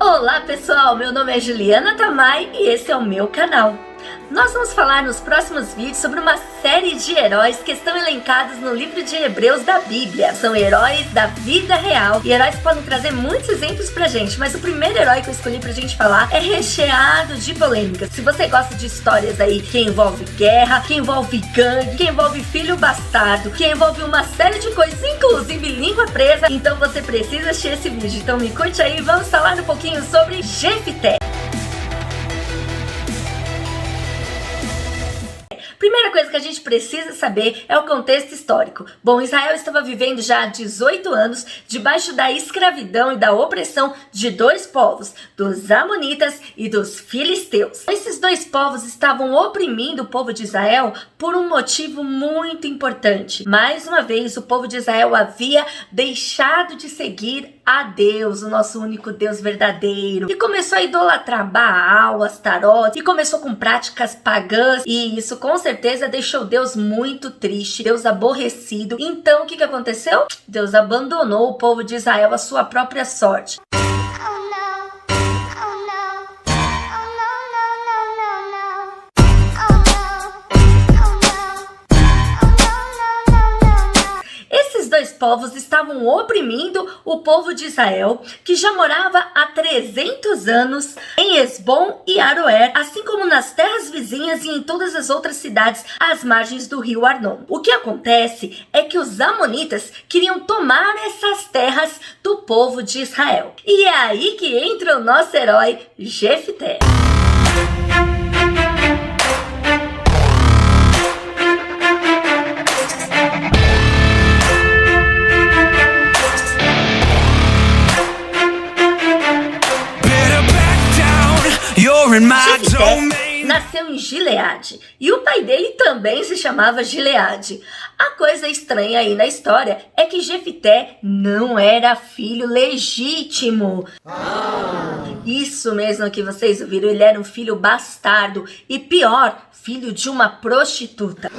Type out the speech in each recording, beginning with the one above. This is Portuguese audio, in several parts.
Olá pessoal, meu nome é Juliana Tamay e esse é o meu canal. Nós vamos falar nos próximos vídeos sobre uma série de heróis que estão elencados no livro de Hebreus da Bíblia. São heróis da vida real e heróis que podem trazer muitos exemplos pra gente, mas o primeiro herói que eu escolhi pra gente falar é recheado de polêmicas. Se você gosta de histórias aí que envolve guerra, que envolve gangue, que envolve filho bastardo, que envolve uma série de coisas, inclusive língua presa, então você precisa assistir esse vídeo. Então me curte aí e vamos falar um pouquinho sobre Jefité. Primeira coisa que a gente precisa saber é o contexto histórico. Bom, Israel estava vivendo já há 18 anos debaixo da escravidão e da opressão de dois povos, dos amonitas e dos filisteus. Esses dois povos estavam oprimindo o povo de Israel por um motivo muito importante. Mais uma vez, o povo de Israel havia deixado de seguir a Deus, o nosso único Deus verdadeiro, e começou a idolatrar Baal, Astarote, e começou com práticas pagãs, e isso com certeza deixou Deus muito triste, Deus aborrecido. Então o que aconteceu? Deus abandonou o povo de Israel à sua própria sorte. Dois povos estavam oprimindo o povo de Israel, que já morava há 300 anos em Esbom e Aroer, assim como nas terras vizinhas e em todas as outras cidades às margens do rio Arnon. O que acontece é que os amonitas queriam tomar essas terras do povo de Israel. E é aí que entra o nosso herói Jefité. Jefité nasceu em Gileade e o pai dele também se chamava Gileade. A coisa estranha aí na história é que Jefité não era filho legítimo. Isso mesmo que vocês ouviram, ele era um filho bastardo e pior, filho de uma prostituta.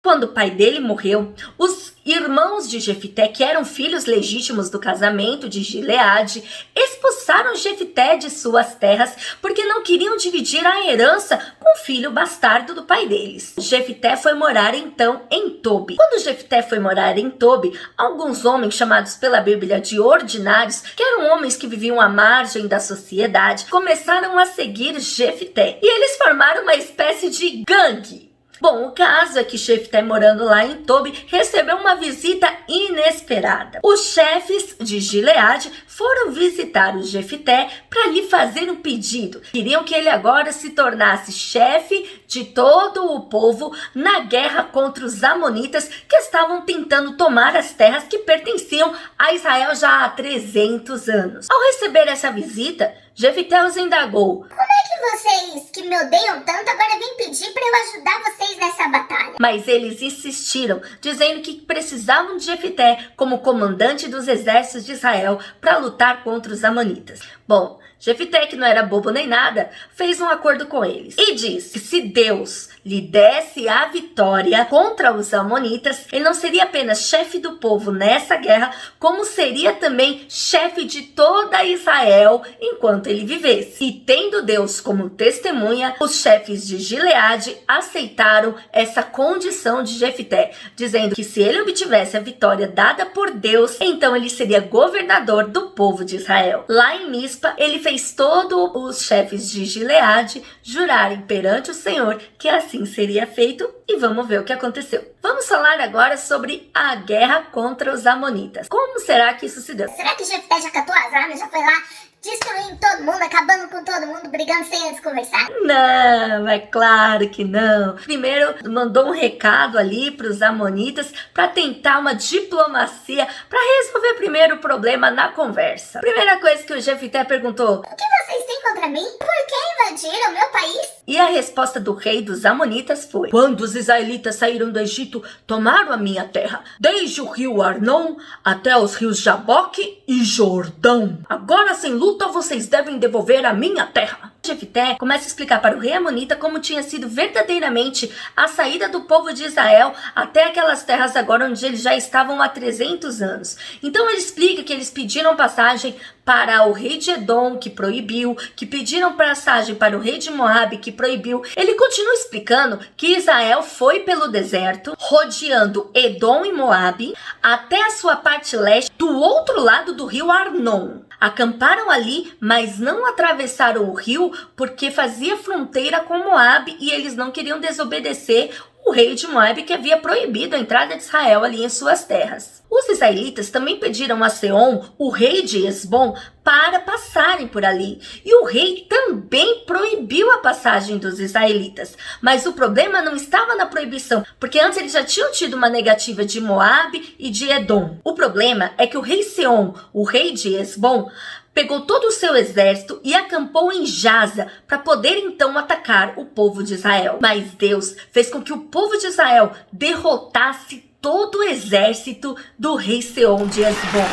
Quando o pai dele morreu, os irmãos de Jefité, que eram filhos legítimos do casamento de Gileade, expulsaram Jefité de suas terras porque não queriam dividir a herança com o filho bastardo do pai deles. Jefité foi morar então em Tobi. Quando Jefité foi morar em Tobi, alguns homens chamados pela Bíblia de ordinários, que eram homens que viviam à margem da sociedade, começaram a seguir Jefité e eles formaram uma espécie de gangue. Bom, o caso é que Jefité, morando lá em Tobi, recebeu uma visita inesperada. Os chefes de Gileade foram visitar o Jefité para lhe fazer um pedido. Queriam que ele agora se tornasse chefe de todo o povo na guerra contra os amonitas que estavam tentando tomar as terras que pertenciam a Israel já há 300 anos. Ao receber essa visita, Jefité os indagou: como é que vocês, que me odeiam tanto, agora vêm pedir para eu ajudar vocês nessa batalha? Mas eles insistiram, dizendo que precisavam de Jefité como comandante dos exércitos de Israel para lutar contra os amonitas. Bom, Jefité, que não era bobo nem nada, fez um acordo com eles e disse que se Deus lhe desse a vitória contra os amonitas, ele não seria apenas chefe do povo nessa guerra, como seria também chefe de toda Israel enquanto ele vivesse. E tendo Deus como testemunha, os chefes de Gileade aceitaram essa condição de Jefité, dizendo que se ele obtivesse a vitória dada por Deus, então ele seria governador do povo de Israel. Lá em Mispa, ele fez todos os chefes de Gileade jurarem perante o Senhor que assim seria feito, e vamos ver o que aconteceu. Vamos falar agora sobre a guerra contra os amonitas. Como será que isso se deu? Será que Jefité já catou as armas, já foi lá destruindo todo mundo, acabando com todo mundo, brigando sem antes conversar? Não, é claro que não. Primeiro mandou um recado ali para os amonitas para tentar uma diplomacia para resolver primeiro o problema na conversa. Primeira coisa que o Jefité perguntou: o que vocês têm contra mim? Por que invadiram meu país? E a resposta do rei dos amonitas foi: quando os israelitas saíram do Egito, tomaram a minha terra, desde o rio Arnon até os rios Jaboque e Jordão. Agora, sem luta, vocês devem devolver a minha terra. Jefité começa a explicar para o rei amonita como tinha sido verdadeiramente a saída do povo de Israel até aquelas terras agora onde eles já estavam há 300 anos. Então ele explica que eles pediram passagem para o rei de Edom, que proibiu, que pediram passagem para o rei de Moabe, que proibiu. Ele continua explicando que Israel foi pelo deserto, rodeando Edom e Moabe, até a sua parte leste, do outro lado do rio Arnon. Acamparam ali, mas não atravessaram o rio porque fazia fronteira com Moabe e eles não queriam desobedecer o rei de Moabe, que havia proibido a entrada de Israel ali em suas terras. Os israelitas também pediram a Seom, o rei de Esbom, para passarem por ali. E o rei também proibiu a passagem dos israelitas. Mas o problema não estava na proibição, porque antes eles já tinham tido uma negativa de Moabe e de Edom. O problema é que o rei Seom, o rei de Esbom, pegou todo o seu exército e acampou em Jaza para poder então atacar o povo de Israel. Mas Deus fez com que o povo de Israel derrotasse todo o exército do rei Seom de Esbom.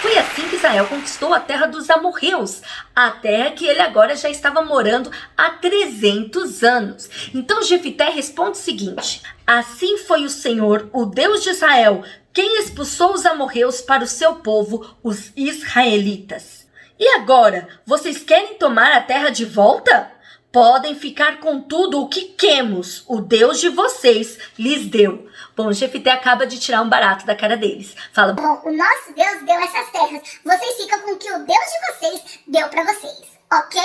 Foi assim que Israel conquistou a terra dos amorreus, a terra que ele agora já estava morando há 300 anos. Então Jefité responde o seguinte: assim foi o Senhor, o Deus de Israel, quem expulsou os amorreus para o seu povo, os israelitas. E agora, vocês querem tomar a terra de volta? Podem ficar com tudo o que Quemos, o Deus de vocês, lhes deu. Bom, Jefité acaba de tirar um barato da cara deles. Fala: bom, o nosso Deus deu essas terras. Vocês ficam com o que o Deus de vocês deu para vocês, ok?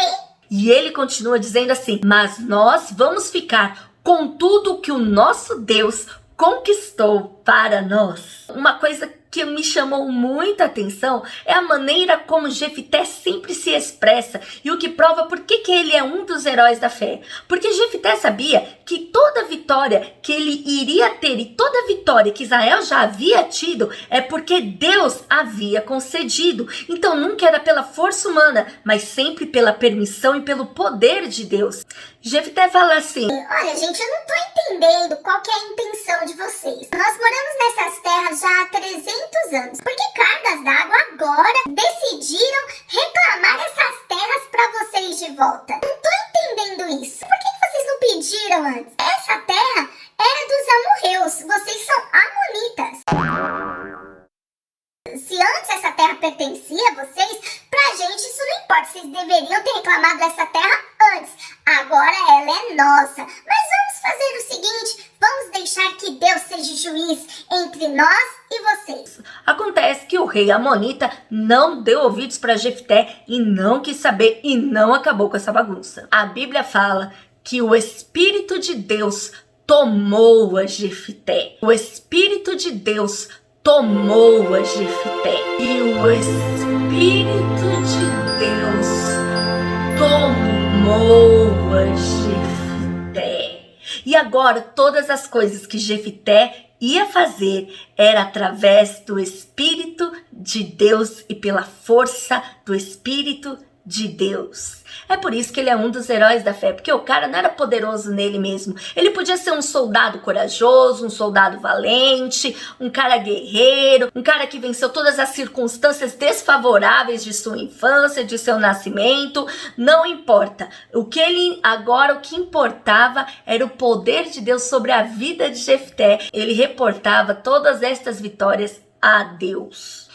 E ele continua dizendo assim: mas nós vamos ficar com tudo que o nosso Deus conquistou para nós. Uma coisa que me chamou muita atenção é a maneira como Jefité sempre se expressa e o que prova por que ele é um dos heróis da fé. Porque Jefité sabia que toda vitória que ele iria ter e toda vitória que Israel já havia tido é porque Deus havia concedido. Então nunca era pela força humana, mas sempre pela permissão e pelo poder de Deus. Jefité fala assim: olha, gente, eu não tô entendendo qual que é a intenção de vocês. Nós moramos nessas terras já há 300 anos. Por que cargas d'água agora decidiram reclamar essas terras para vocês de volta? Não tô entendendo isso. Por que vocês não pediram antes? Essa terra era dos amorreus. Vocês são amonitas. Se antes essa terra pertencia a vocês, pra gente isso não importa. Vocês deveriam ter reclamado dessa terra antes. Agora ela é nossa. Mas vamos fazer o seguinte: vamos deixar que Deus seja juiz entre nós e vocês. Acontece que o rei amonita não deu ouvidos para Jefité e não quis saber e não acabou com essa bagunça. A Bíblia fala que o Espírito de Deus tomou a Jefité. O Espírito de Deus tomou a Jefité. E o Espírito de Deus tomou a Jefité. E agora todas as coisas que Jefité ia fazer era através do Espírito de Deus e pela força do Espírito de Deus. É por isso que ele é um dos heróis da fé, porque o cara não era poderoso nele mesmo. Ele podia ser um soldado corajoso, um soldado valente, um cara guerreiro, um cara que venceu todas as circunstâncias desfavoráveis de sua infância, de seu nascimento. Não importa. O que importava era o poder de Deus sobre a vida de Jefté. Ele reportava todas estas vitórias a Deus.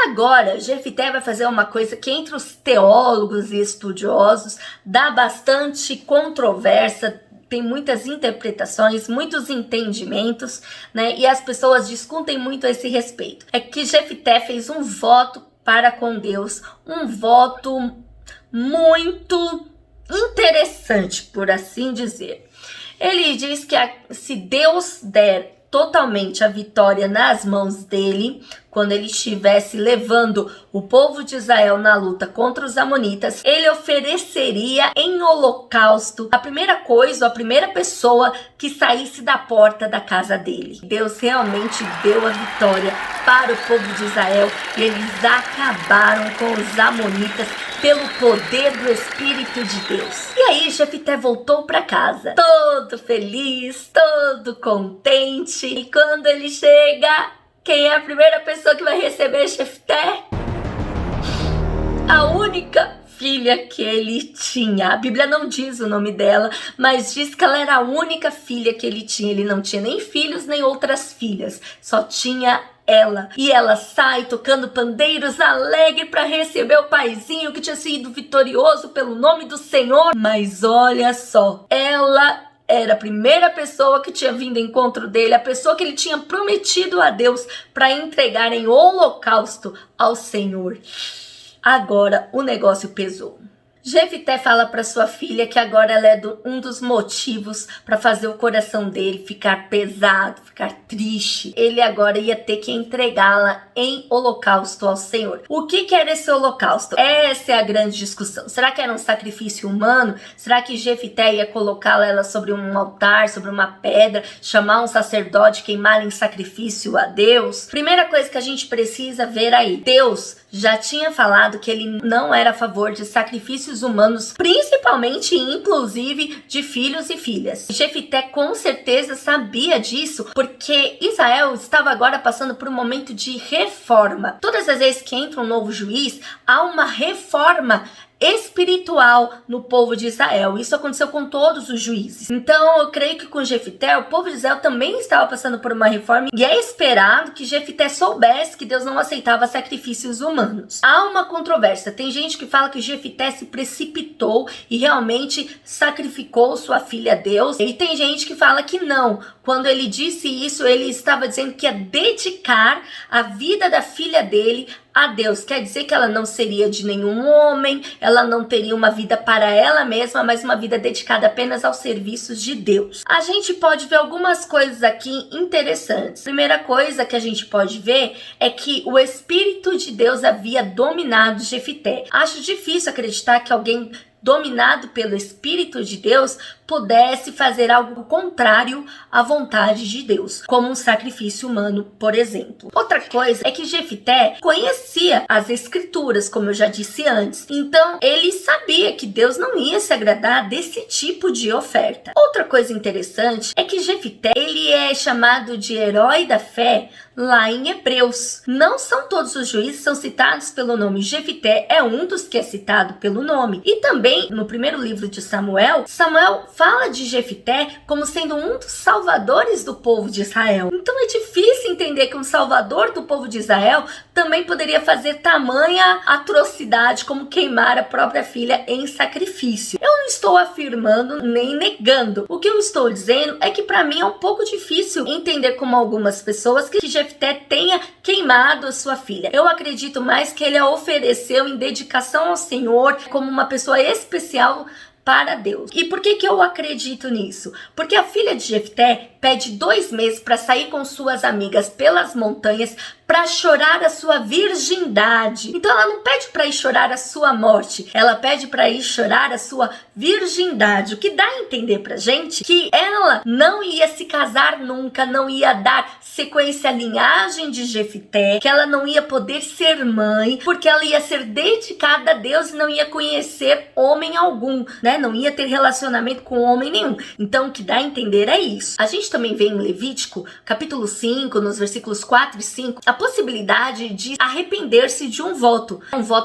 Agora, Jefité vai fazer uma coisa que entre os teólogos e estudiosos dá bastante controvérsia, tem muitas interpretações, muitos entendimentos, né? E as pessoas discutem muito a esse respeito. É que Jefité fez um voto para com Deus, um voto muito interessante, por assim dizer. Ele diz que se Deus der totalmente a vitória nas mãos dele, quando ele estivesse levando o povo de Israel na luta contra os amonitas, ele ofereceria em holocausto a primeira coisa, a primeira pessoa que saísse da porta da casa dele. Deus realmente deu a vitória para o povo de Israel e eles acabaram com os amonitas pelo poder do Espírito de Deus. E aí Jefité voltou para casa, todo feliz, todo contente. E quando ele chega, quem é a primeira pessoa que vai receber Jefté? A única filha que ele tinha. A Bíblia não diz o nome dela, mas diz que ela era a única filha que ele tinha. Ele não tinha nem filhos, nem outras filhas. Só tinha ela. E ela sai tocando pandeiros alegre para receber o paizinho que tinha sido vitorioso pelo nome do Senhor. Mas olha só, ela era a primeira pessoa que tinha vindo ao encontro dele, a pessoa que ele tinha prometido a Deus para entregar em holocausto ao Senhor. Agora o negócio pesou. Jefté fala para sua filha que agora ela é um dos motivos para fazer o coração dele ficar pesado, ficar triste. Ele agora ia ter que entregá-la em holocausto ao Senhor. O que era esse holocausto? Essa é a grande discussão. Será que era um sacrifício humano? Será que Jefté ia colocá-la sobre um altar, sobre uma pedra, chamar um sacerdote, queimá-la em sacrifício a Deus? Primeira coisa que a gente precisa ver aí. Deus já tinha falado que ele não era a favor de sacrifícios humanos, principalmente e inclusive de filhos e filhas. Jefté com certeza sabia disso, porque Israel estava agora passando por um momento de reforma. Todas as vezes que entra um novo juiz, há uma reforma espiritual no povo de Israel. Isso aconteceu com todos os juízes. Então eu creio que com Jefté, o povo de Israel também estava passando por uma reforma, e é esperado que Jefté soubesse que Deus não aceitava sacrifícios humanos. Há uma controvérsia. Tem gente que fala que Jefté se precipitou e realmente sacrificou sua filha a Deus, e tem gente que fala que não. Quando ele disse isso, ele estava dizendo que ia dedicar a vida da filha dele a Deus. Quer dizer que ela não seria de nenhum homem, ela não teria uma vida para ela mesma, mas uma vida dedicada apenas aos serviços de Deus. A gente pode ver algumas coisas aqui interessantes. Primeira coisa que a gente pode ver é que o Espírito de Deus havia dominado Jefté. Acho difícil acreditar que alguém dominado pelo Espírito de Deus pudesse fazer algo contrário à vontade de Deus, como um sacrifício humano, por exemplo. Outra coisa é que Jefté conhecia as Escrituras, como eu já disse antes. Então, ele sabia que Deus não ia se agradar desse tipo de oferta. Outra coisa interessante é que Jefté, ele é chamado de herói da fé lá em Hebreus. Não são todos os juízes que são citados pelo nome. Jefté é um dos que é citado pelo nome. E também, no primeiro livro de Samuel, Samuel fala de Jefté como sendo um dos salvadores do povo de Israel. Então é difícil entender que um salvador do povo de Israel também poderia fazer tamanha atrocidade como queimar a própria filha em sacrifício. Eu não estou afirmando nem negando. O que eu estou dizendo é que para mim é um pouco difícil entender como algumas pessoas que Jefté tenha queimado a sua filha. Eu acredito mais que ele a ofereceu em dedicação ao Senhor como uma pessoa especial para Deus. E por que eu acredito nisso? Porque a filha de Jefté pede 2 meses para sair com suas amigas pelas montanhas para chorar a sua virgindade. Então ela não pede para ir chorar a sua morte, ela pede para ir chorar a sua virgindade, o que dá a entender pra gente que ela não ia se casar nunca, não ia dar sequência à linhagem de Jefté, que ela não ia poder ser mãe, porque ela ia ser dedicada a Deus e não ia conhecer homem algum, né? Não ia ter relacionamento com homem nenhum. Então o que dá a entender é isso. A gente também vê em Levítico, capítulo 5, nos versículos 4 e 5, a possibilidade de arrepender-se de um voto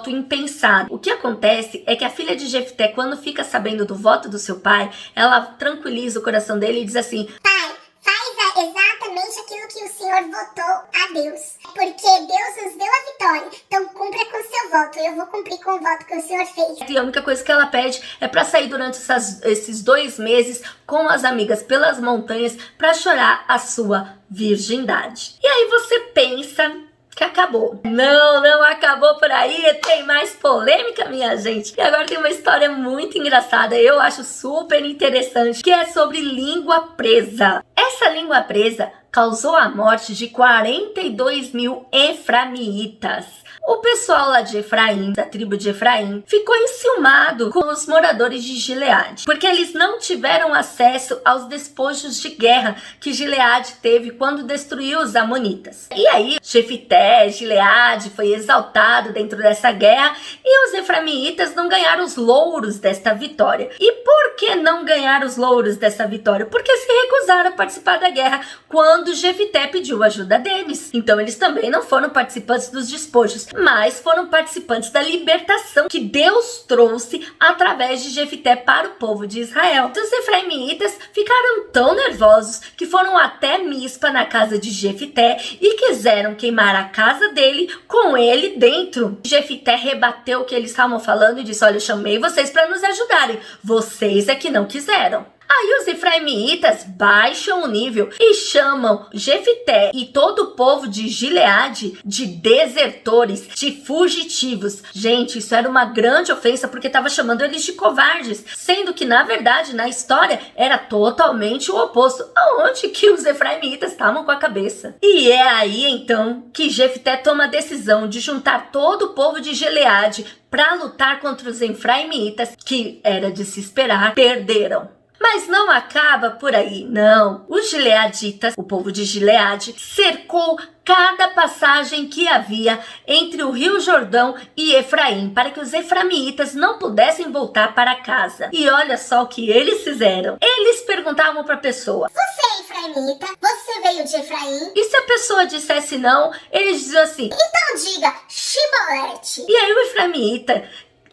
impensado. O que acontece é que a filha de Jefté, quando fica sabendo do voto do seu pai, ela tranquiliza o coração dele e diz assim: pai, faz exatamente aquilo que o Senhor votou a Deus, porque Deus nos deu a vitória, então cumpra com o seu voto, eu vou cumprir com o voto que o Senhor fez. E a única coisa que ela pede é para sair durante esses 2 meses com as amigas pelas montanhas para chorar a sua virgindade. E aí você pensa que acabou. Não acabou por aí, tem mais polêmica, minha gente. E agora tem uma história muito engraçada, eu acho super interessante, que é sobre língua presa. Essa língua presa causou a morte de 42 mil efraimitas. O pessoal lá de Efraim, da tribo de Efraim, ficou enciumado com os moradores de Gileade, porque eles não tiveram acesso aos despojos de guerra que Gileade teve quando destruiu os amonitas. E aí, Jefté, Gileade foi exaltado dentro dessa guerra e os efraimitas não ganharam os louros desta vitória. E por que não ganhar os louros dessa vitória? Porque se recusaram a participar da guerra quando quando Jefité pediu ajuda deles. Então eles também não foram participantes dos despojos, mas foram participantes da libertação que Deus trouxe através de Jefité para o povo de Israel. Os efraimitas ficaram tão nervosos que foram até Mispa, na casa de Jefité, e quiseram queimar a casa dele com ele dentro. Jefité rebateu o que eles estavam falando e disse: olha, eu chamei vocês para nos ajudarem, vocês é que não quiseram. Aí os efraimitas baixam o nível e chamam Jefité e todo o povo de Gileade de desertores, de fugitivos. Gente, isso era uma grande ofensa porque estava chamando eles de covardes, sendo que na verdade na história era totalmente o oposto. Aonde que os efraimitas estavam com a cabeça? E é aí então que Jefité toma a decisão de juntar todo o povo de Gileade para lutar contra os efraimitas, que era de se esperar, perderam. Mas não acaba por aí, não. Os gileaditas, o povo de Gileade, cercou cada passagem que havia entre o rio Jordão e Efraim, para que os efraimitas não pudessem voltar para casa. E olha só o que eles fizeram. Eles perguntavam para a pessoa: você é efraimita? Você veio de Efraim? E se a pessoa dissesse não, eles diziam assim: então diga Shibolete. E aí o efraimita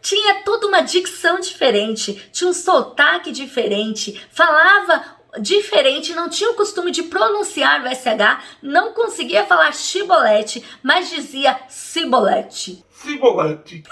tinha toda uma dicção diferente, tinha um sotaque diferente, falava diferente, não tinha o costume de pronunciar o SH, não conseguia falar Shibolete, mas dizia Sibolete. Sibolete.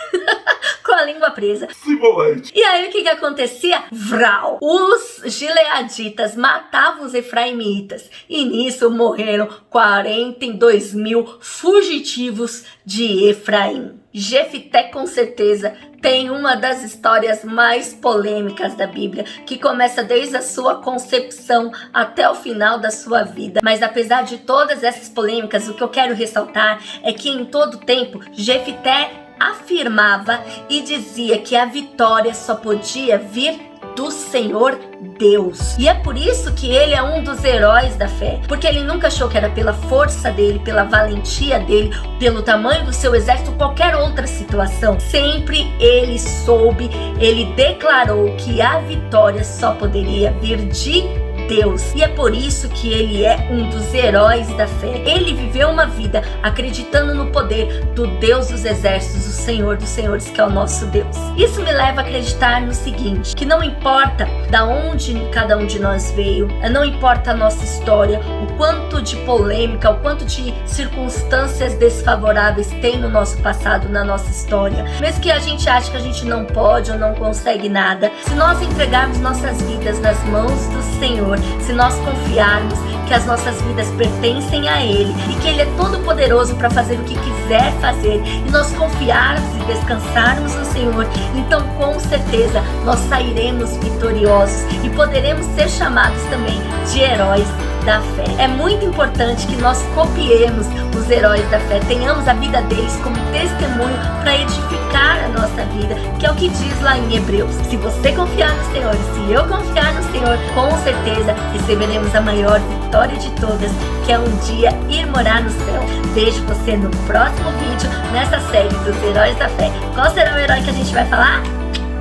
Com a língua presa. Sibolete. E aí o que acontecia? Vral! Os gileaditas matavam os efraimitas e nisso morreram 42 mil fugitivos de Efraim. Jefité com certeza tem uma das histórias mais polêmicas da Bíblia, que começa desde a sua concepção até o final da sua vida. Mas apesar de todas essas polêmicas, o que eu quero ressaltar é que em todo tempo Jefité afirmava e dizia que a vitória só podia vir do Senhor Deus. E é por isso que ele é um dos heróis da fé, porque ele nunca achou que era pela força dele, pela valentia dele, pelo tamanho do seu exército, qualquer outra situação. Sempre ele soube, ele declarou que a vitória só poderia vir de Deus. E é por isso que ele é um dos heróis da fé. Ele viveu uma vida acreditando no poder do Deus dos exércitos, o Senhor dos senhores, que é o nosso Deus. Isso me leva a acreditar no seguinte, que não importa da onde cada um de nós veio, não importa a nossa história, o quanto de polêmica, o quanto de circunstâncias desfavoráveis tem no nosso passado, na nossa história, mesmo que a gente ache que a gente não pode ou não consegue nada, se nós entregarmos nossas vidas nas mãos do Senhor, se nós confiarmos que as nossas vidas pertencem a Ele e que Ele é todo poderoso para fazer o que quiser fazer, e nós confiarmos e descansarmos no Senhor, então com certeza nós sairemos vitoriosos e poderemos ser chamados também de heróis da fé. É muito importante que nós copiemos os heróis da fé, tenhamos a vida deles como testemunho para edificar a nossa vida, que é o que diz lá em Hebreus. Se você confiar no Senhor e se eu confiar no Senhor, com certeza receberemos a maior vitória de todas, que é um dia ir morar no céu. Vejo você no próximo vídeo nessa série dos heróis da fé. Qual será o herói que a gente vai falar?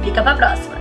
Fica pra próxima!